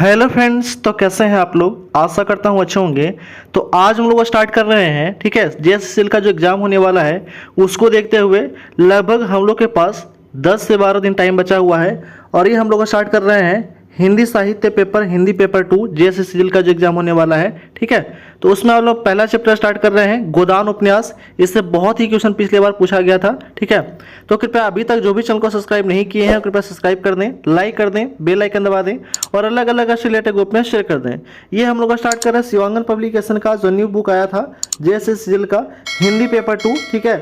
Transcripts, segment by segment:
Hello friends, तो कैसे हैं आप लोग। आशा करता हूँ अच्छे होंगे। तो आज हम लोग स्टार्ट कर रहे हैं, ठीक है। जेएसएससी का जो एग्ज़ाम होने वाला है उसको देखते हुए लगभग हम लोग के पास 10 से 12 दिन टाइम बचा हुआ है। और ये हम लोग स्टार्ट कर रहे हैं हिंदी साहित्य पेपर, हिंदी पेपर 2 जेएसएससी का जो एग्ज़ाम होने वाला है, ठीक है। तो उसमें हम लोग पहला चैप्टर स्टार्ट कर रहे हैं गोदान उपन्यास। इससे बहुत ही क्वेश्चन पिछले बार पूछा गया था, ठीक है। तो कृपया अभी तक जो भी चैनल को सब्सक्राइब नहीं किए हैं कृपया सब्सक्राइब कर दें, लाइक कर दें, बेल आइकन दबा दें और अलग अलग रिलेटेड ग्रुप में शेयर कर दें। ये हम लोग स्टार्ट कर रहे हैं शिवांगन पब्लिकेशन का जो न्यू बुक आया था जेएसएससी का हिंदी पेपर 2, ठीक है,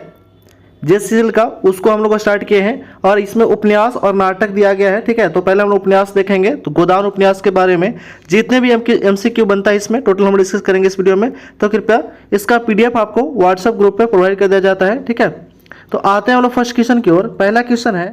जेएसएससी का, उसको हम लोग स्टार्ट किए हैं। और इसमें उपन्यास और नाटक दिया गया है, ठीक है। तो पहले हम लोग उपन्यास देखेंगे। तो गोदान उपन्यास के बारे में जितने भी एमसीक्यू बनता है इसमें टोटल हम डिस्कस करेंगे इस वीडियो में। तो कृपया इसका पीडीएफ आपको व्हाट्सएप ग्रुप पे प्रोवाइड कर दिया जाता है, ठीक है। तो आते हैं हम लोग फर्स्ट क्वेश्चन की ओर। पहला क्वेश्चन है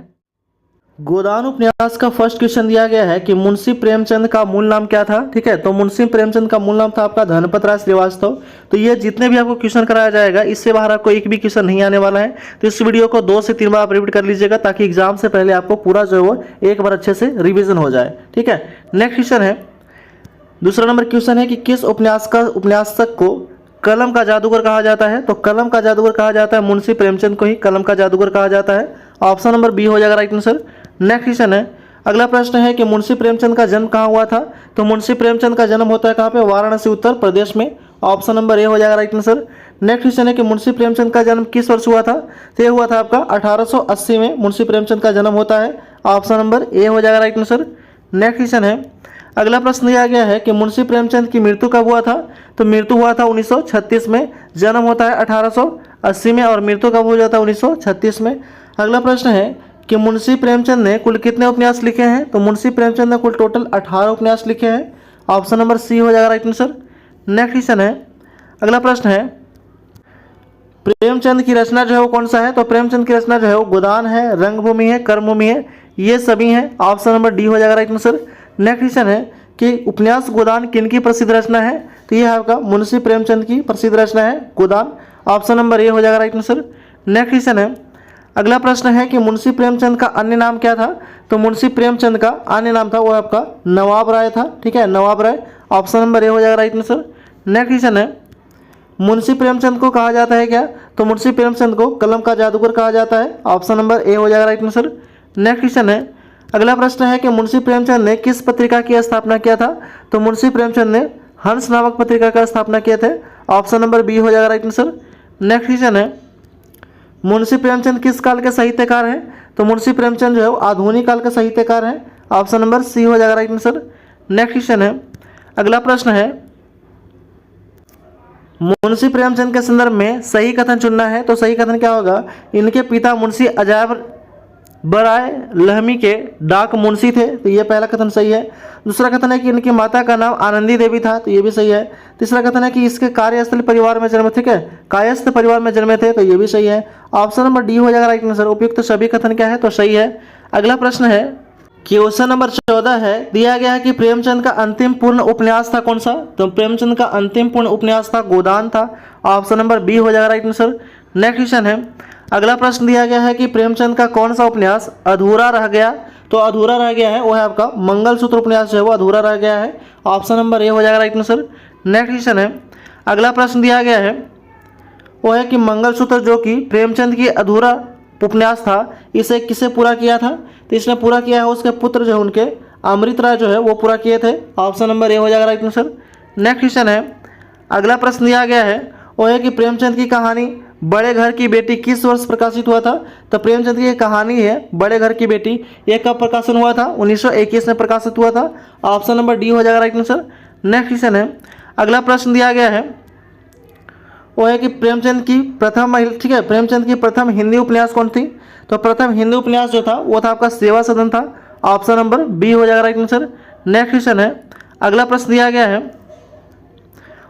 गोदान उपन्यास का फर्स्ट क्वेश्चन दिया गया है कि मुंशी प्रेमचंद का मूल नाम क्या था, ठीक है। तो मुंशी प्रेमचंद का मूल नाम था आपका धनपत राय श्रीवास्तव। तो ये जितने भी आपको क्वेश्चन कराया जाएगा इससे बाहर आपको एक भी क्वेश्चन नहीं आने वाला है। तो इस वीडियो को 2 से 3 बार आप रिपीट कर लीजिएगा ताकि एग्जाम से पहले आपको पूरा जो है वो एक बार अच्छे से रिविजन हो जाए, ठीक है। नेक्स्ट क्वेश्चन है, दूसरा नंबर क्वेश्चन है कि किस उपन्यासक को कलम का जादूगर कहा जाता है। तो कलम का जादूगर कहा जाता है मुंशी प्रेमचंद को ही कलम का जादूगर कहा जाता है। ऑप्शन नंबर बी हो जाएगा राइट आंसर। नेक्स्ट क्वेश्चन है, अगला प्रश्न है कि मुंशी प्रेमचंद का जन्म कहाँ हुआ था। तो मुंशी प्रेमचंद का जन्म होता है कहाँ पे, वाराणसी उत्तर प्रदेश में। ऑप्शन नंबर ए हो जाएगा राइट आंसर। नेक्स्ट क्वेश्चन है कि मुंशी प्रेमचंद का जन्म किस वर्ष हुआ था। तो ये हुआ था आपका 1880 में मुंशी प्रेमचंद का जन्म होता है। ऑप्शन नंबर ए हो जाएगा राइट आंसर। नेक्स्ट क्वेश्चन है, अगला प्रश्न दिया गया है कि मुंशी प्रेमचंद की मृत्यु कब हुआ था। तो मृत्यु हुआ था 1936 में, जन्म होता है 1880 में और मृत्यु कब हो जाता है 1936 में। अगला प्रश्न है कि मुंशी प्रेमचंद ने कुल कितने उपन्यास लिखे हैं। तो मुंशी प्रेमचंद ने कुल टोटल 18 उपन्यास लिखे हैं। ऑप्शन नंबर सी हो जाएगा राइट आंसर। नेक्स्ट क्वेश्चन है, अगला प्रश्न है प्रेमचंद की रचना जो है वो कौन सा है। तो प्रेमचंद की रचना जो है वो गोदान है, रंगभूमि है, कर्मभूमि है, ये सभी हैं। ऑप्शन नंबर डी हो जाएगा राइट आंसर। नेक्स्ट क्वेश्चन है कि उपन्यास गोदान किनकी प्रसिद्ध रचना है। तो यह आपका मुंशी प्रेमचंद की प्रसिद्ध रचना है गोदान। ऑप्शन नंबर ए हो जाएगा राइट आंसर। नेक्स्ट क्वेश्चन है, अगला प्रश्न है कि मुंशी प्रेमचंद का अन्य नाम क्या था। तो मुंशी प्रेमचंद का अन्य नाम था वो आपका नवाब राय था, ठीक है, नवाब राय। ऑप्शन नंबर ए हो जाएगा राइट आंसर। नेक्स्ट क्वेश्चन है, मुंशी प्रेमचंद को कहा जाता है क्या। तो मुंशी प्रेमचंद को कलम का जादूगर कहा जाता है। ऑप्शन नंबर ए हो जाएगा राइट आंसर। नेक्स्ट क्वेश्चन है, अगला प्रश्न है कि मुंशी प्रेमचंद ने किस पत्रिका की स्थापना किया था। तो मुंशी प्रेमचंद ने हंस नामक पत्रिका का स्थापना किए थे। ऑप्शन नंबर बी हो जाएगा राइट आंसर। नेक्स्ट क्वेश्चन है, मुंशी प्रेमचंद किस काल के साहित्यकार हैं। तो मुंशी प्रेमचंद जो है वो आधुनिक काल के साहित्यकार हैं। ऑप्शन नंबर सी हो जाएगा राइट आंसर। नेक्स्ट क्वेश्चन है, अगला प्रश्न है मुंशी प्रेमचंद के संदर्भ में सही कथन चुनना है। तो सही कथन क्या होगा, इनके पिता मुंशी अजायब बराय लहमी के डाक मुंशी थे। तो ये पहला कथन सही है। दूसरा कथन है कि इनकी माता का नाम आनंदी देवी था। तो ये भी सही है। तीसरा कथन है कि इसके कार्यस्थल परिवार में जन्मे, ठीक है, कायस्थ परिवार में जन्मे थे। तो ये भी सही है। ऑप्शन नंबर डी हो जाएगा राइट आंसर। उपयुक्त सभी कथन क्या है, तो सही है। अगला प्रश्न है, क्वेश्चन नंबर 14 है, दिया गया है कि प्रेमचंद का अंतिम पूर्ण उपन्यास था कौन सा। तो प्रेमचंद का अंतिम पूर्ण उपन्यास था गोदान था। ऑप्शन नंबर बी हो जाएगा राइट आंसर। नेक्स्ट क्वेश्चन है, अगला प्रश्न दिया गया है कि प्रेमचंद का कौन सा उपन्यास अधूरा रह गया। तो अधूरा रह गया है वो है आपका मंगलसूत्र उपन्यास जो है वो अधूरा रह गया है। ऑप्शन नंबर ए हो जाएगा राइट आंसर। नेक्स्ट क्वेश्चन है, अगला प्रश्न दिया गया है वो है कि मंगलसूत्र जो कि प्रेमचंद की अधूरा उपन्यास था इसे किसे पूरा किया था। तो इसने पूरा किया है उसके पुत्र जो है उनके अमृत राय जो है वो पूरा किए थे। ऑप्शन नंबर ए हो जाएगा राइट आंसर। नेक्स्ट क्वेश्चन है, अगला प्रश्न दिया गया है वो है कि प्रेमचंद की कहानी बड़े घर की बेटी किस वर्ष प्रकाशित हुआ था। तो प्रेमचंद की कहानी है बड़े घर की बेटी, ये कब प्रकाशन हुआ था, 1921 में प्रकाशित हुआ था। ऑप्शन नंबर डी हो जाएगा राइट आंसर। नेक्स्ट क्वेश्चन है, अगला प्रश्न दिया गया है वो है कि प्रेमचंद की प्रथम महिला, ठीक है, प्रेमचंद की प्रथम हिंदी उपन्यास कौन थी। तो प्रथम हिंदी उपन्यास जो था वो था आपका सेवा सदन था। ऑप्शन नंबर बी हो जाएगा राइट आंसर। नेक्स्ट क्वेश्चन है, अगला प्रश्न दिया गया है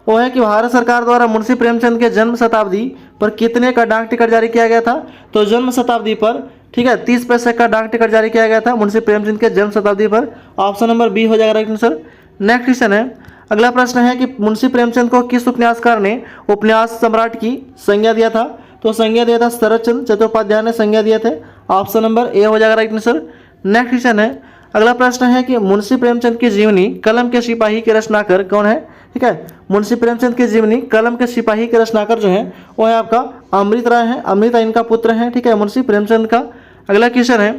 वो है कि भारत सरकार द्वारा मुंशी प्रेमचंद के जन्म शताब्दी पर कितने का डाक टिकट जारी किया गया था। तो जन्म शताब्दी पर, ठीक है, 30 पैसे का डाक टिकट जारी किया गया था मुंशी प्रेमचंद के जन्म शताब्दी पर। ऑप्शन नंबर बी हो जाएगा राइट आंसर। नेक्स्ट क्वेश्चन है, अगला प्रश्न है कि मुंशी प्रेमचंद को किस उपन्यासकार ने उपन्यास सम्राट की संज्ञा दिया था। तो संज्ञा दिया था शरद चंद्र चट्टोपाध्याय ने संज्ञा दिए थे। ऑप्शन नंबर ए हो जाएगा राइट आंसर। नेक्स्ट क्वेश्चन है, अगला प्रश्न है कि मुंशी प्रेमचंद की जीवनी कलम के सिपाही के रचनाकार कौन है? ठीक है, मुंशी प्रेमचंद की जीवनी कलम के सिपाही के रचनाकार जो है वो है आपका अमृत राय है। अमृत राय इनका पुत्र है। ठीक है, मुंशी प्रेमचंद का। अगला क्वेश्चन है,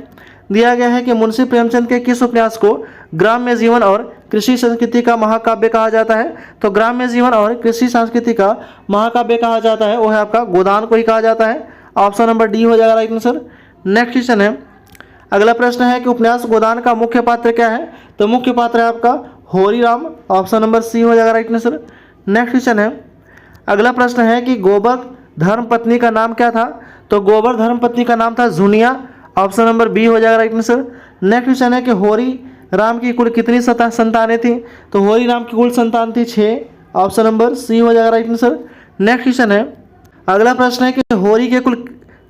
दिया गया है कि मुंशी प्रेमचंद के किस उपन्यास को ग्राम्य जीवन और कृषि संस्कृति का महाकाव्य कहा जाता है? तो ग्राम्य जीवन और कृषि संस्कृति का महाकाव्य कहा जाता है वो है आपका गोदान को ही कहा जाता है। ऑप्शन नंबर डी हो जाएगा राइट आंसर। नेक्स्ट क्वेश्चन है, अगला प्रश्न है कि उपन्यास गोदान का मुख्य पात्र क्या है? तो मुख्य पात्र है आपका होरी राम। ऑप्शन नंबर सी हो जाएगा राइट आंसर। नेक्स्ट क्वेश्चन है, अगला प्रश्न है कि गोबर धर्मपत्नी का नाम क्या था? तो गोबर धर्मपत्नी का नाम था झुनिया। ऑप्शन नंबर बी हो जाएगा राइट आंसर। नेक्स्ट क्वेश्चन है कि होरी राम की कुल कितनी संतानें थी? तो होरी राम की कुल संतान थी 6। ऑप्शन नंबर सी हो जाएगा राइट आंसर। नेक्स्ट क्वेश्चन है, अगला प्रश्न है कि होरी के कुल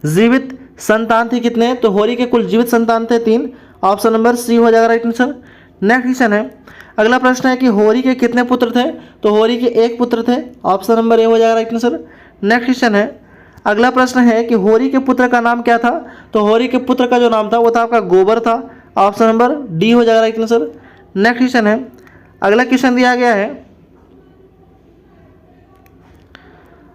जीवित संतान थी कितने? तो होरी के कुल जीवित संतान थे 3। ऑप्शन नंबर सी हो जाएगा राइट आंसर। नेक्स्ट क्वेश्चन है, अगला प्रश्न है कि होरी के कितने पुत्र थे? तो होरी के एक पुत्र थे। ऑप्शन नंबर ए हो जाएगा राइट आंसर। नेक्स्ट क्वेश्चन है, अगला प्रश्न है कि होरी के पुत्र का नाम क्या था? तो होरी के पुत्र का जो नाम था वो था आपका गोबर था। ऑप्शन नंबर डी हो जाएगा राइट आंसर। नेक्स्ट क्वेश्चन है, अगला क्वेश्चन दिया गया है,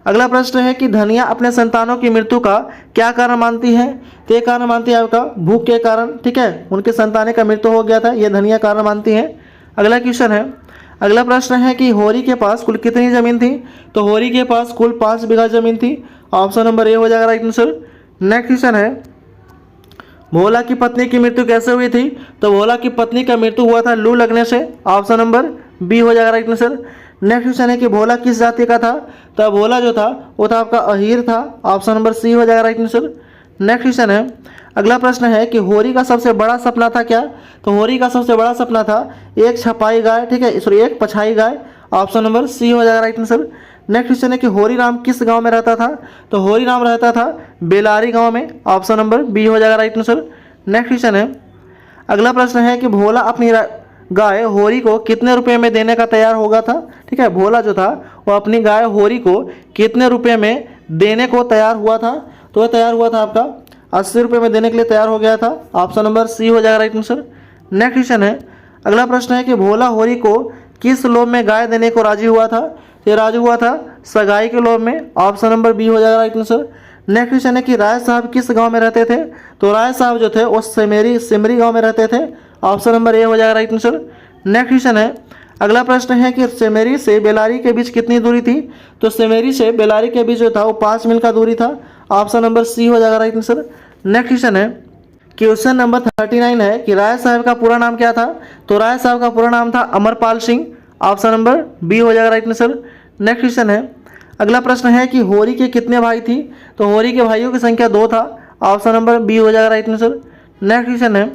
अगला प्रश्न है कि धनिया अपने संतानों की मृत्यु का क्या कारण मानती है? तो ये कारण मानती है आपका भूख के कारण। ठीक है, उनके संतान का मृत्यु हो गया था, ये धनिया कारण मानती है। अगला क्वेश्चन है, अगला प्रश्न है कि होरी के पास कुल कितनी जमीन थी? तो होरी के पास कुल 5 बीघा जमीन थी। ऑप्शन नंबर ए हो जाएगा राइट आंसर। नेक्स्ट क्वेश्चन है, भोला की पत्नी की मृत्यु कैसे हुई थी? तो भोला की पत्नी का मृत्यु हुआ था लू लगने से। ऑप्शन नंबर बी हो जाएगा राइट आंसर। नेक्स्ट क्वेश्चन है कि भोला किस जाति का था? तो भोला जो था वो था आपका अहीर था। ऑप्शन नंबर सी हो जाएगा राइट आंसर। नेक्स्ट क्वेश्चन है, अगला प्रश्न है कि होरी का सबसे बड़ा सपना था क्या? तो होरी का सबसे बड़ा सपना था एक छपाई गाय। ठीक है, सॉरी एक पछाई गाय। ऑप्शन नंबर सी हो जाएगा राइट आंसर। नेक्स्ट क्वेश्चन है कि होरी राम किस गांव में रहता था? तो होरी राम रहता था बेलारी गांव में। ऑप्शन नंबर बी हो जाएगा राइट आंसर। नेक्स्ट क्वेश्चन है, अगला प्रश्न है कि भोला अपनी गाय होरी को कितने रुपए में देने का तैयार होगा था? ठीक है, भोला जो था वो अपनी गाय होरी को कितने रुपए में देने को तैयार हुआ था? तो वह तैयार हुआ था आपका 80 रुपये में देने के लिए तैयार हो गया था। ऑप्शन नंबर सी हो जाएगा राइट आंसर। नेक्स्ट क्वेश्चन है, अगला प्रश्न है कि भोला होरी को किस लोभ में गाय देने को राजी हुआ था? ये राजी हुआ था सगाई के लोभ में। ऑप्शन नंबर बी हो जाएगा राइट आंसर। नेक्स्ट क्वेश्चन है कि राय साहब किस गांव में रहते थे? तो राय साहब जो थे वो सिमरी गांव में रहते थे। ऑप्शन नंबर ए हो जाएगा राइट आंसर। नेक्स्ट क्वेश्चन है, अगला प्रश्न है कि सिमरी से बेलारी के बीच कितनी दूरी थी? तो सिमरी से बेलारी के बीच जो था वो 5 मील का दूरी था। ऑप्शन नंबर सी हो जाएगा राइट आंसर। नेक्स्ट क्वेश्चन है, क्वेश्चन नंबर 39 है कि राय साहब का पूरा नाम क्या था? तो राय साहब का पूरा नाम था Amarpal Singh. Option number B हो जाएगा राइट आंसर। नेक्स्ट क्वेश्चन है, अगला प्रश्न है कि होरी के कितने भाई थी? तो होरी के भाइयों की संख्या 2 था। ऑप्शन नंबर बी हो जाएगा राइट आंसर। नेक्स्ट क्वेश्चन है,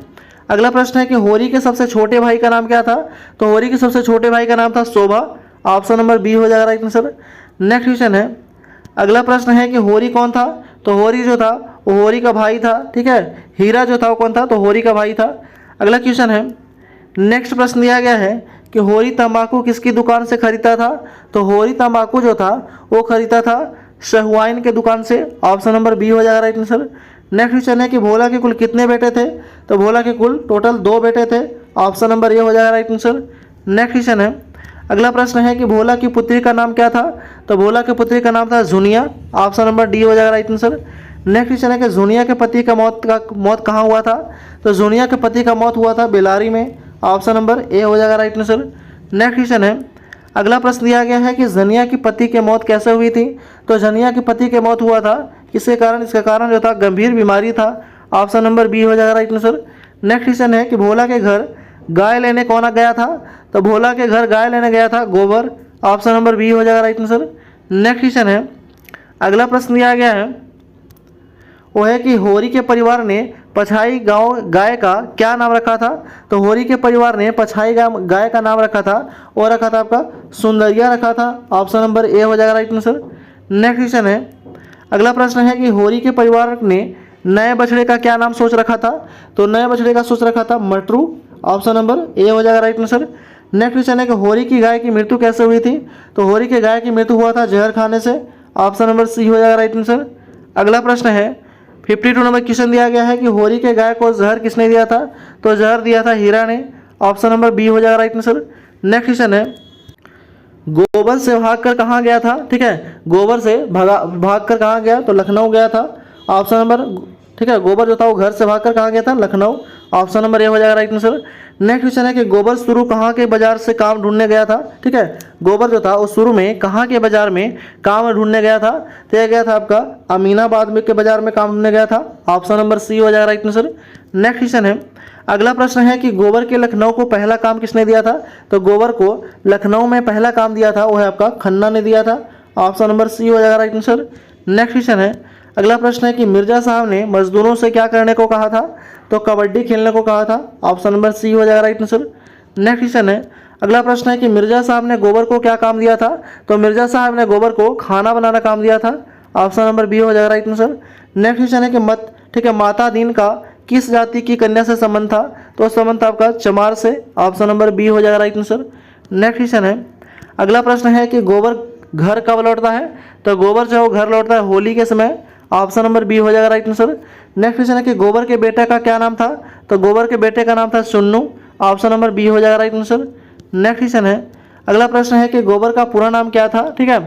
अगला प्रश्न है कि होरी के सबसे छोटे भाई का नाम क्या था? तो होरी के सबसे छोटे भाई का नाम था शोभा। ऑप्शन नंबर बी हो जाएगा राइट आंसर। नेक्स्ट क्वेश्चन है, अगला प्रश्न है कि होरी कौन था? तो होरी जो था वो होरी का भाई था। ठीक है, हीरा जो था वो कौन था? तो होरी का भाई था। अगला क्वेश्चन है, नेक्स्ट प्रश्न दिया गया है कि होरी तंबाकू किसकी दुकान से खरीदता था? तो होरी तंबाकू जो था वो खरीदता था शहुआइन के दुकान से। ऑप्शन नंबर बी हो जाएगा राइट आंसर। नेक्स्ट क्वेश्चन है कि भोला के कुल कितने बेटे थे? तो भोला के कुल टोटल 2 बेटे थे। ऑप्शन नंबर ए हो जाएगा राइट आंसर। नेक्स्ट क्वेश्चन है, अगला प्रश्न है कि भोला की पुत्री का नाम क्या था? तो भोला की पुत्री का नाम था झुनिया। ऑप्शन नंबर डी हो जाएगा राइट आंसर। नेक्स्ट क्वेश्चन है कि झुनिया के पति का मौत कहाँ हुआ था? तो झुनिया के पति का मौत हुआ था बेलारी में। ऑप्शन नंबर ए हो जाएगा राइट आंसर। नेक्स्ट क्वेश्चन है, अगला प्रश्न दिया गया है कि जनिया की पति की मौत कैसे हुई थी? तो जनिया के पति की मौत हुआ था किसके कारण? इसका कारण जो था गंभीर बीमारी था। ऑप्शन नंबर बी हो जाएगा राइट आंसर। नेक्स्ट क्वेश्चन है कि भोला के घर गाय लेने कौन आ गया था? तो भोला के घर गाय लेने गया था गोबर। ऑप्शन नंबर बी हो जाएगा राइट आंसर। नेक्स्ट क्वेश्चन है, अगला प्रश्न दिया गया है वो है कि होरी के परिवार ने पछाई गाय का क्या नाम रखा था? तो होरी के परिवार ने पछाई गाय का नाम रखा था और रखा था आपका सुंदरिया रखा था। ऑप्शन नंबर ए हो जाएगा राइट आंसर। नेक्स्ट क्वेश्चन है, अगला प्रश्न है कि होरी के परिवार ने नए बछड़े का क्या नाम सोच रखा था? तो नए बछड़े का सोच रखा था मटरू। ऑप्शन नंबर ए हो जाएगा राइट आंसर। नेक्स्ट क्वेश्चन है कि होरी की गाय की मृत्यु कैसे हुई थी? तो होरी के गाय की मृत्यु हुआ था जहर खाने से। ऑप्शन नंबर सी हो जाएगा राइट आंसर। अगला प्रश्न है, 52 नंबर क्वेश्चन दिया गया है कि होरी के गाय को जहर किसने दिया था, तो जहर दिया था हीरा ने। ऑप्शन नंबर बी हो जाएगा राइट आंसर। नेक्स्ट क्वेश्चन है, गोबर से भागकर कहाँ गया था, ठीक है, गोबर से भागकर कहाँ गया, तो लखनऊ गया था। ऑप्शन नंबर, ठीक है, गोबर जो था वो घर से भागकर कहाँ गया था, लखनऊ। ऑप्शन नंबर ए हो जाएगा राइट आंसर। नेक्स्ट क्वेश्चन है कि गोबर शुरू कहाँ के बाजार से काम ढूंढने गया था, ठीक है, गोबर जो था वो शुरू में कहाँ के बाजार में काम ढूंढने गया था, तो यह गया था आपका अमीनाबाद में के बाजार में काम ढूंढने गया था। ऑप्शन नंबर सी हो जाएगा राइट आंसर। नेक्स्ट क्वेश्चन है, अगला प्रश्न है कि गोबर के लखनऊ को पहला काम किसने दिया था, तो गोबर को लखनऊ में पहला काम दिया था वो है आपका खन्ना ने दिया था। ऑप्शन नंबर सी हो जाएगा राइट आंसर। नेक्स्ट क्वेश्चन है, अगला प्रश्न है कि मिर्जा साहब ने मजदूरों से क्या करने को कहा था, तो कबड्डी खेलने को कहा था। ऑप्शन नंबर सी हो जाएगा राइट आंसर। नेक्स्ट क्वेश्चन है, अगला प्रश्न है कि मिर्जा साहब ने गोबर को क्या काम दिया था, तो मिर्जा साहब ने गोबर को खाना बनाना काम दिया था। ऑप्शन नंबर बी हो जाएगा राइट आंसर। नेक्स्ट क्वेश्चन है कि ठीक है, माता दीन का किस जाति की कन्या से संबंध था, तो संबंध था आपका चमार से। ऑप्शन नंबर बी हो जाएगा राइट आंसर। नेक्स्ट क्वेश्चन है, अगला प्रश्न है कि गोबर घर कब लौटता है, तो गोबर जो है वो घर लौटता है होली के समय। ऑप्शन नंबर बी हो जाएगा राइट आंसर। नेक्स्ट क्वेश्चन है कि गोबर के बेटे का क्या नाम था, तो गोबर के बेटे का नाम था चुन्नू। ऑप्शन नंबर बी हो जाएगा राइट आंसर। नेक्स्ट क्वेश्चन है, अगला प्रश्न है कि गोबर का पूरा नाम क्या था, ठीक है,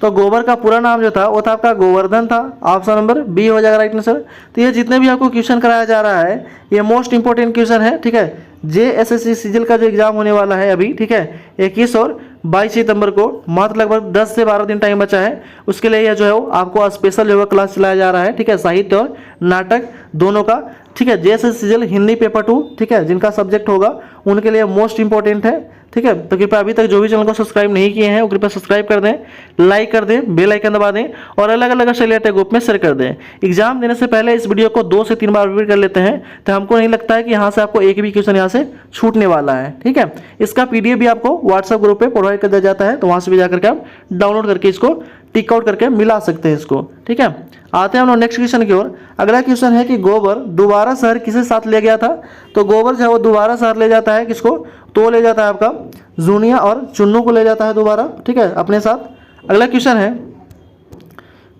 तो गोबर का पूरा नाम जो था वो था आपका गोवर्धन था। ऑप्शन नंबर बी हो जाएगा राइट आंसर। तो ये जितने भी आपको क्वेश्चन कराया जा रहा है ये मोस्ट इंपॉर्टेंट क्वेश्चन है, ठीक है, JSSC सिजिल का जो एग्जाम होने वाला है अभी, ठीक है, 21 और 22 सितंबर को, मात्र लगभग 10 से 12 दिन टाइम बचा है। उसके लिए यह जो है वो आपको स्पेशल जो है क्लास चलाया जा रहा है, ठीक है, साहित्य और नाटक दोनों का, ठीक है, JSSC सिजिल हिंदी पेपर 2, ठीक है, जिनका सब्जेक्ट होगा उनके लिए मोस्ट इंपॉर्टेंट है, ठीक है। तो कृपया अभी तक जो भी चैनल को सब्सक्राइब नहीं किए हैं वो कृपया सब्सक्राइब कर दें, लाइक कर दें, बेल आइकन दबा दें और अलग अलग रिलेटेड ग्रुप में शेयर कर दें। एग्जाम देने से पहले इस वीडियो को 2 से 3 बार रिपीट कर लेते हैं, तो हमको नहीं लगता है कि यहाँ से आपको एक भी क्वेश्चन यहाँ से छूटने वाला है, ठीक है। इसका PDF भी आपको व्हाट्सएप ग्रुप पे प्रोवाइड कर दिया जाता है, तो वहाँ से भी जाकर के आप डाउनलोड करके इसको टिक आउट करके मिला सकते हैं इसको, ठीक है। आते हैं हम लोग नेक्स्ट क्वेश्चन की ओर। अगला क्वेश्चन है कि गोबर दोबारा शहर किसे साथ ले गया था, तो गोबर जो है वो दोबारा शहर ले जाता है किसको, तो ले जाता है आपका जूनिया और चुन्नू को ले जाता है दोबारा, ठीक है, अपने साथ। अगला क्वेश्चन है,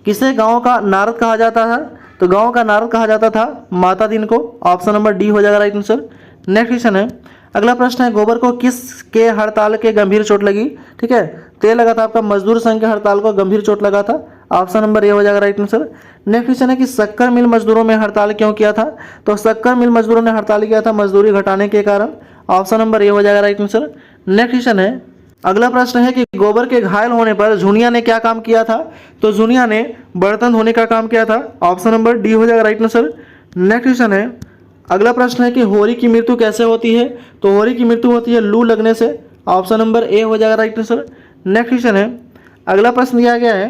किसे गांव का नारद कहा जाता था, तो गांव का नारद कहा जाता था माता दीन को। ऑप्शन नंबर डी हो जाएगा राइट आंसर। नेक्स्ट क्वेश्चन है, अगला प्रश्न है, गोबर को किस के हड़ताल के गंभीर चोट लगी, ठीक है, तो लगा था आपका मजदूर संघ के हड़ताल को गंभीर चोट लगा था। ऑप्शन नंबर ए हो जाएगा राइट आंसर। नेक्स्ट क्वेश्चन है कि शक्कर मिल मजदूरों में हड़ताल क्यों किया था, तो शक्कर मिल मजदूरों ने हड़ताल किया था मजदूरी घटाने के कारण। ऑप्शन नंबर ए हो जाएगा राइट आंसर। नेक्स्ट क्वेश्चन है, अगला प्रश्न है कि गोबर के घायल होने पर झुनिया ने क्या काम किया था, तो झुनिया ने बर्तन धोने का काम किया था। ऑप्शन नंबर डी हो जाएगा राइट आंसर। नेक्स्ट क्वेश्चन है, अगला प्रश्न है कि होरी की मृत्यु कैसे होती है, तो होरी की मृत्यु होती है लू लगने से। ऑप्शन नंबर ए हो जाएगा राइट आंसर। नेक्स्ट क्वेश्चन है, अगला प्रश्न दिया गया है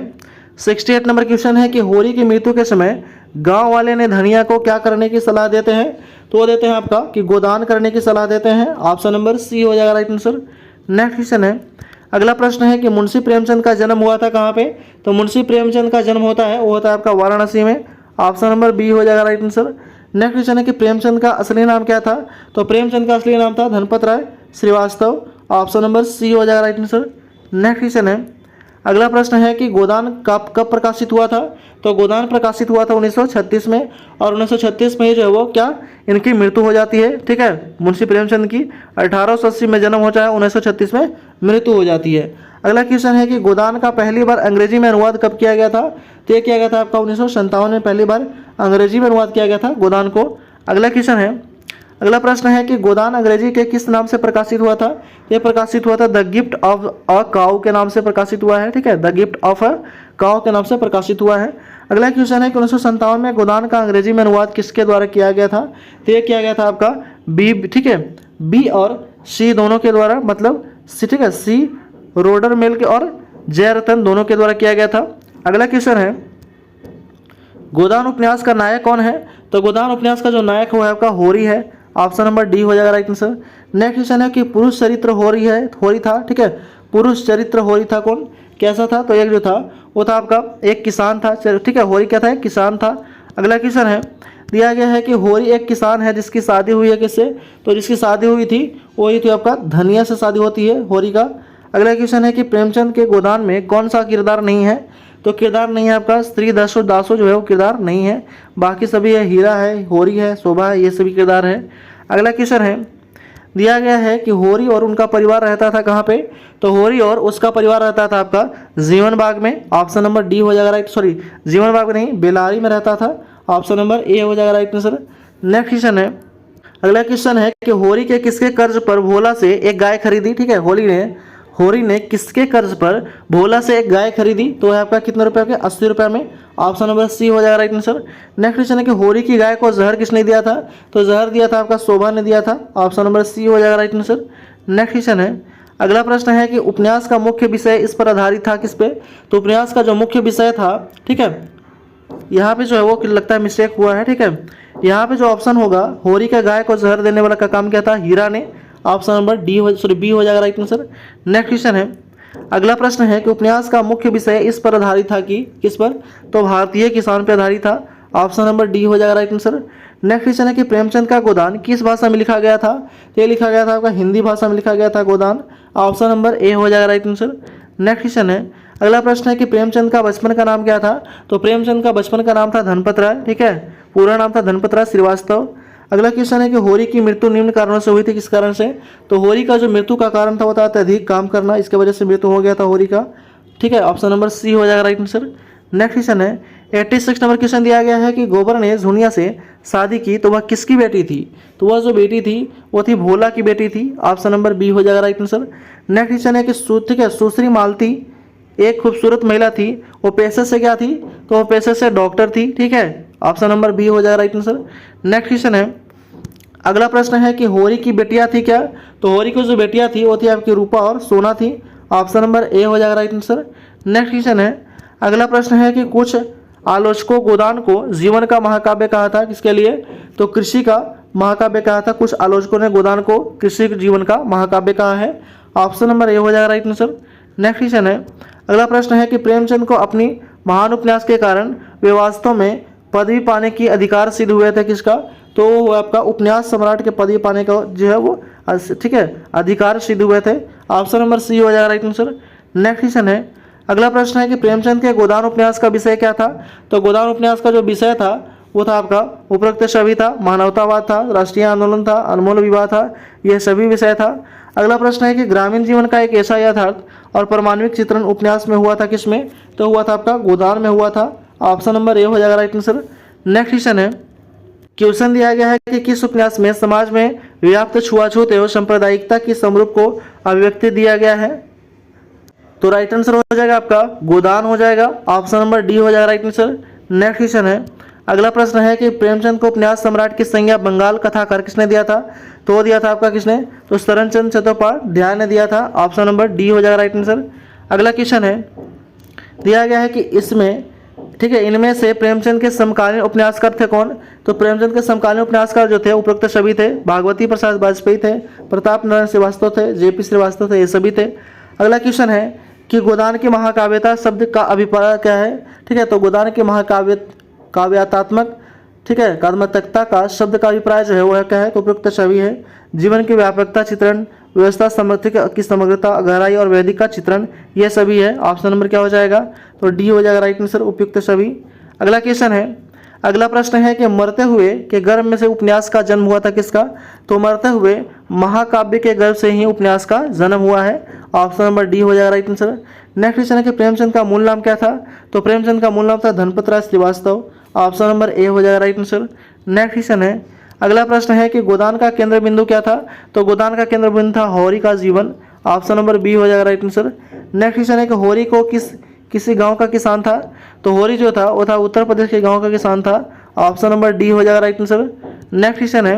68 नंबर क्वेश्चन है कि होरी की मृत्यु के समय गांव वाले ने धनिया को क्या करने की सलाह देते हैं, तो वो देते हैं आपका कि गोदान करने की सलाह देते हैं। ऑप्शन नंबर सी हो जाएगा राइट आंसर। नेक्स्ट क्वेश्चन है, अगला प्रश्न है कि मुंशी प्रेमचंद का जन्म हुआ था कहाँ पे, तो मुंशी प्रेमचंद का जन्म होता है वो होता है आपका वाराणसी में। ऑप्शन नंबर बी हो जाएगा राइट आंसर। नेक्स्ट क्वेश्चन है कि प्रेमचंद का असली नाम क्या था, तो प्रेमचंद का असली नाम था धनपत राय श्रीवास्तव। ऑप्शन नंबर सी हो जाएगा राइट आंसर। नेक्स्ट क्वेश्चन है, अगला प्रश्न है कि गोदान कब प्रकाशित हुआ था, तो गोदान प्रकाशित हुआ था 1936 में, और 1936 में ही जो है वो क्या इनकी मृत्यु हो जाती है, ठीक है, मुंशी प्रेमचंद की 1880 में जन्म होता है, 1936 में मृत्यु हो जाती है। अगला क्वेश्चन है कि गोदान का पहली बार अंग्रेजी में अनुवाद कब किया गया था, तो ये किया गया था आपका 1957 में पहली बार अंग्रेजी में अनुवाद किया गया था गोदान को। अगला क्वेश्चन है, अगला प्रश्न है कि गोदान अंग्रेजी के किस नाम से प्रकाशित हुआ था, यह प्रकाशित हुआ था the gift of a cow के नाम से प्रकाशित हुआ है, ठीक है, the gift of a cow के नाम से प्रकाशित हुआ है। अगला क्वेश्चन है कि 1957 में गोदान का अंग्रेजी में अनुवाद किसके द्वारा किया गया था, तो यह किया गया था आपका बी, ठीक है, बी और सी दोनों के द्वारा, मतलब ठीक है, सी रोडर मेल के और जयरतन दोनों के द्वारा किया गया था। अगला क्वेश्चन है, गोदान उपन्यास का नायक कौन है, तो गोदान उपन्यास का जो नायक हुआ है आपका होरी है। ऑप्शन नंबर डी हो जाएगा राइट आंसर। नेक्स्ट क्वेश्चन है कि पुरुष चरित्र होरी था, ठीक है, पुरुष चरित्र होरी था कौन, कैसा था, तो एक जो था वो था आपका एक किसान था, ठीक है, होरी क्या था, एक किसान था। अगला क्वेश्चन है, दिया गया है कि होरी एक किसान है जिसकी शादी हुई है किससे, तो जिसकी शादी हुई थी वही थी आपका धनिया से शादी होती है होरी का। अगला क्वेश्चन है कि प्रेमचंद के गोदान में कौन सा किरदार नहीं है, तो किरदार नहीं है आपका। स्त्री दासो दासो जो है वो किरदार नहीं है। बाकी सभी है, हीरा है, होरी है, शोभा है, ये सभी किरदार है। अगला क्वेश्चन है, दिया गया है कि होरी और उनका परिवार रहता था कहाँ पे, तो होरी और उसका परिवार रहता था आपका जीवन बाग में। ऑप्शन नंबर डी हो जाएगा राइट, सॉरी जीवन बाग में नहीं, बेलारी में रहता था। ऑप्शन नंबर ए हो जाएगा राइट आंसर। नेक्स्ट क्वेश्चन है, अगला क्वेश्चन है कि होरी के किसके कर्ज पर भोला से एक गाय खरीदी। ठीक है, होरी ने किसके कर्ज पर भोला से एक गाय खरीदी, तो है आपका कितने रुपए के, 80 रुपये में। ऑप्शन नंबर सी हो जाएगा राइट आंसर। नेक्स्ट क्वेश्चन है कि होरी की गाय को जहर किसने दिया था, तो जहर दिया था आपका शोभा ने दिया था। ऑप्शन नंबर सी हो जाएगा राइट आंसर। नेक्स्ट क्वेश्चन है, अगला प्रश्न है कि उपन्यास का मुख्य विषय इस पर आधारित था किस पे, तो उपन्यास का जो मुख्य विषय था, ठीक है, यहाँ पे जो है वो लगता है मिस्टेक हुआ है। ठीक है, यहाँ पे जो ऑप्शन होगा, होरी का गाय को जहर देने वाला का काम क्या था, हीरा ने। ऑप्शन नंबर डी हो, सॉरी बी हो जाएगा राइट आंसर। नेक्स्ट क्वेश्चन है, अगला प्रश्न है कि उपन्यास का मुख्य विषय इस पर आधारित था कि किस पर, तो भारतीय किसान पर आधारित था। ऑप्शन नंबर डी हो जाएगा राइट आंसर। नेक्स्ट क्वेश्चन है कि प्रेमचंद का गोदान किस भाषा में लिखा गया था, तो ये लिखा गया था आपका हिंदी भाषा में लिखा गया था गोदान। ऑप्शन नंबर ए हो जाएगा राइट आंसर। नेक्स्ट क्वेश्चन है, अगला प्रश्न है कि प्रेमचंद का बचपन का नाम क्या था, तो प्रेमचंद का बचपन का नाम था धनपत राय। ठीक है, पूरा नाम था धनपत राय श्रीवास्तव। अगला क्वेश्चन है कि होरी की मृत्यु निम्न कारणों से हुई थी, किस कारण से, तो होरी का जो मृत्यु का कारण था वो था अत्यधिक काम करना, इसके वजह से मृत्यु हो गया था होरी का। ठीक है, ऑप्शन नंबर सी हो जाएगा राइट आंसर। नेक्स्ट क्वेश्चन है, 86 नंबर क्वेश्चन दिया गया है कि गोबर ने झुनिया से शादी की तो वह किसकी बेटी थी, तो वह जो बेटी थी वो थी भोला की बेटी थी। ऑप्शन नंबर बी हो जाएगा राइट आंसर। नेक्स्ट क्वेश्चन है कि ठीक है, सुश्री मालती एक खूबसूरत महिला थी, वो पेशे से क्या थी, तो वो पेशे से डॉक्टर थी। ठीक है, ऑप्शन नंबर बी हो जाएगा राइट आंसर। नेक्स्ट क्वेश्चन है, अगला प्रश्न है कि होरी की बेटियां थी क्या, तो होरी की जो बेटियां थी वो थी आपकी रूपा और सोना थी। ऑप्शन नंबर ए हो जाएगा राइट आंसर। नेक्स्ट क्वेश्चन है, अगला प्रश्न है कि कुछ आलोचकों गोदान को जीवन का महाकाव्य कहा था, किसके लिए, तो कृषि का महाकाव्य कहा था। कुछ आलोचकों ने गोदान को कृषि जीवन का महाकाव्य कहा है। ऑप्शन नंबर ए हो जाएगा राइट आंसर। नेक्स्ट क्वेश्चन है, अगला प्रश्न है कि प्रेमचंद को अपनी महान उपन्यास के कारण वे वास्तव में पदवी पाने की अधिकार सिद्ध हुए थे, किसका, तो वो आपका उपन्यास सम्राट के पदवी पाने का जो है वो ठीक है अधिकार सिद्ध हुए थे। ऑप्शन नंबर सी हो जाएगा राइट आंसर। नेक्स्ट क्वेश्चन है, अगला प्रश्न है कि प्रेमचंद के गोदान उपन्यास का विषय क्या था, तो गोदान उपन्यास का जो विषय था वो था आपका उपरोक्त सभी था, मानवतावाद था, राष्ट्रीय आंदोलन था, अनमोल विवाह था, यह सभी विषय था। अगला प्रश्न है कि ग्रामीण जीवन का एक ऐसा यथार्थ और परमाणविक चित्रण उपन्यास में हुआ था, किसमें, तो हुआ था आपका गोदान में हुआ था। ऑप्शन नंबर ए हो जाएगा राइट आंसर। नेक्स्ट क्वेश्चन है, क्वेश्चन दिया गया है कि किस उपन्यास में समाज में व्याप्त छुआछूत एवं सांप्रदायिकता की समरूप को अभिव्यक्ति दिया गया है, तो राइट आंसर हो जाएगा आपका गोदान हो जाएगा। ऑप्शन नंबर डी हो जाएगा राइट आंसर। नेक्स्ट क्वेश्चन है, अगला प्रश्न है कि प्रेमचंद को उपन्यास सम्राट की संज्ञा बंगाल कथाकार किसने दिया था, तो वो दिया था आपका किसने, तो शरणचंद चट्टोपाध्याय ने दिया था। ऑप्शन नंबर डी हो जाएगा राइट आंसर। अगला क्वेश्चन है, दिया गया है कि इसमें ठीक है इनमें से प्रेमचंद के समकालीन उपन्यासकार थे कौन, तो प्रेमचंद के समकालीन उपन्यासकार जो थे उपरोक्त सभी थे, भागवती प्रसाद वाजपेयी थे, प्रताप नारायण श्रीवास्तव थे, जेपी श्रीवास्तव थे, ये सभी थे। अगला क्वेश्चन है कि गोदान की महाकाव्यता शब्द का अभिप्राय क्या है, ठीक है, तो गोदान की काव्यात्मक ठीक है काव्यात्मकता का शब्द का अभिप्राय जो है वह क्या है, तो उपयुक्त छवि है, जीवन की व्यापकता चित्रण, व्यवस्था समर्थिक की समग्रता, गहराई और वैदिक का चित्रण, यह सभी है। ऑप्शन नंबर क्या हो जाएगा, तो डी हो जाएगा राइट आंसर, उपयुक्त छवि। अगला क्वेश्चन है, अगला प्रश्न है कि मरते हुए के गर्भ में से उपन्यास का जन्म हुआ था, किसका, तो मरते हुए महाकाव्य के गर्भ से ही उपन्यास का जन्म हुआ है। ऑप्शन नंबर डी हो जाएगा राइट आंसर। नेक्स्ट क्वेश्चन है कि प्रेमचंद का मूल नाम क्या था, तो प्रेमचंद का मूल नाम था धनपत राय श्रीवास्तव। ऑप्शन नंबर ए हो जाएगा राइट आंसर। नेक्स्ट क्वेश्चन है, अगला प्रश्न है कि गोदान का केंद्र बिंदु क्या था, तो गोदान का केंद्र बिंदु था होरी का जीवन। ऑप्शन नंबर बी हो जाएगा राइट आंसर। नेक्स्ट क्वेश्चन है कि होरी को किसी गांव का किसान था, तो होरी जो था वो था उत्तर प्रदेश के गांव का किसान था। ऑप्शन नंबर डी हो जाएगा राइट आंसर। नेक्स्ट क्वेश्चन है,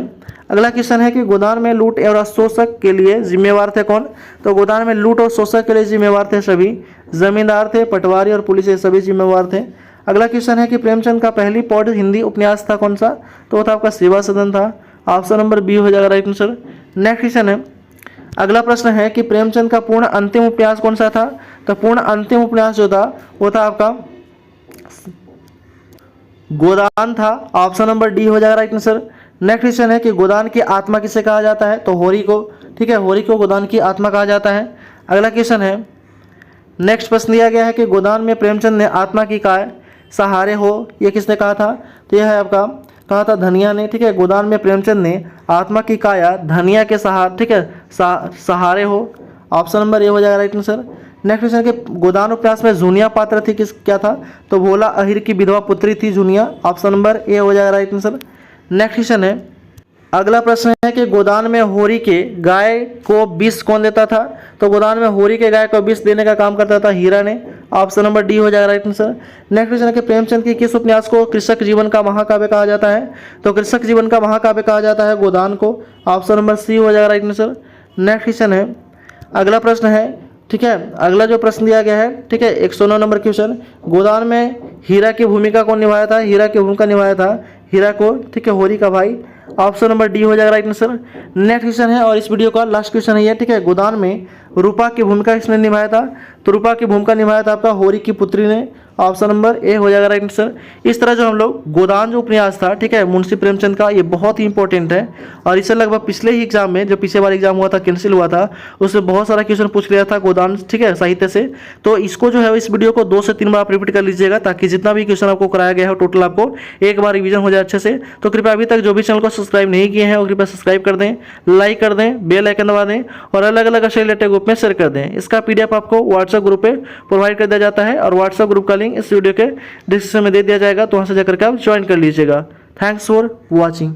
अगला क्वेश्चन है कि गोदान में लूट और शोषक के लिए जिम्मेवार थे कौन, तो गोदान में लूट और शोषक के लिए जिम्मेवार थे सभी, जमींदार थे, पटवारी और पुलिस, ये सभी जिम्मेवार थे। अगला क्वेश्चन है कि प्रेमचंद का पहली पौध हिंदी उपन्यास था कौन सा, तो वो था आपका सेवा सदन था। ऑप्शन नंबर बी हो जाएगा राइट आंसर। नेक्स्ट क्वेश्चन है, अगला प्रश्न है कि प्रेमचंद का पूर्ण अंतिम उपन्यास कौन सा था, तो पूर्ण अंतिम उपन्यास जो था वो था आपका गोदान था। ऑप्शन नंबर डी हो जाएगा राइट आंसर। नेक्स्ट क्वेश्चन है कि गोदान की आत्मा किसे कहा जाता है, तो होरी को, ठीक है, होरी को गोदान की आत्मा कहा जाता है। अगला क्वेश्चन है नेक्स्ट प्रश्न दिया गया है कि गोदान में प्रेमचंद ने आत्मा की काय सहारे हो, ये किसने कहा था? तो यह है आपका कहा था धनिया ने, ठीक है। गोदान में प्रेमचंद ने आत्मा की काया धनिया के सहारे, ठीक है, सहारे हो। ऑप्शन नंबर ए हो जाएगा राइट आंसर। नेक्स्ट क्वेश्चन के गोदान उपन्यास में जूनिया पात्र थी, किस क्या था? तो भोला अहिर की विधवा पुत्री थी जूनिया। ऑप्शन नंबर ए हो जाएगा राइट आंसर। नेक्स्ट क्वेश्चन है, अगला प्रश्न है कि गोदान में होरी के गाय को विष कौन देता था? तो गोदान में होरी के गाय को विष देने का काम करता था हीरा ने। ऑप्शन नंबर डी हो जाएगा राइट आंसर। नेक्स्ट क्वेश्चन है कि प्रेमचंद की किस उपन्यास को कृषक जीवन का महाकाव्य कहा जाता है? तो कृषक जीवन का महाकाव्य कहा जाता है गोदान को। ऑप्शन नंबर सी हो जाएगा राइट आंसर। नेक्स्ट क्वेश्चन है, अगला प्रश्न है, ठीक है, अगला जो प्रश्न दिया गया है, ठीक है, 109 नंबर क्वेश्चन, गोदान में हीरा की भूमिका कौन निभाया था? हीरा की भूमिका निभाया था हीरा को, ठीक है, होरी का भाई। ऑप्शन नंबर डी हो जाएगा राइट आंसर। नेक्स्ट क्वेश्चन है और इस वीडियो का लास्ट क्वेश्चन है ये, ठीक है, गोदान में रूपा की भूमिका किसने निभाया था? तो रूपा की भूमिका निभाया था आपका होरी की पुत्री ने। ऑप्शन नंबर ए हो जाएगा राइट आंसर। इस तरह जो हम लोग गोदान जो उपन्यास था, ठीक है, मुंशी प्रेमचंद का, ये बहुत ही इंपॉर्टेंट है और इसे लगभग पिछले ही एग्जाम में, जो पिछले बार एग्जाम हुआ था, कैंसिल हुआ था, उससे बहुत सारा क्वेश्चन पूछ लिया था गोदान, ठीक है, साहित्य से। तो इसको जो है इस वीडियो को 2 से 3 बार आप रिपीट कर लीजिएगा ताकि जितना भी क्वेश्चन आपको कराया गया है टोटल आपको एक बार रिवीजन हो जाए अच्छे से। तो कृपया अभी तक जो भी चैनल को सब्सक्राइब नहीं किए हैं वो कृपया सब्सक्राइब कर दें, लाइक कर दें, बेल आइकन दबा दें और अलग अलग विषय रिलेटेड ग्रुप में शेयर कर दें। इसका PDF आपको व्हाट्सएप ग्रुप पे प्रोवाइड कर दिया जाता है और व्हाट्सएप ग्रुप का लिंक इस वीडियो के डिस्क्रिप्शन में दे दिया जाएगा, तो वहाँ से जाकर के आप ज्वाइन कर लीजिएगा। Thanks for watching.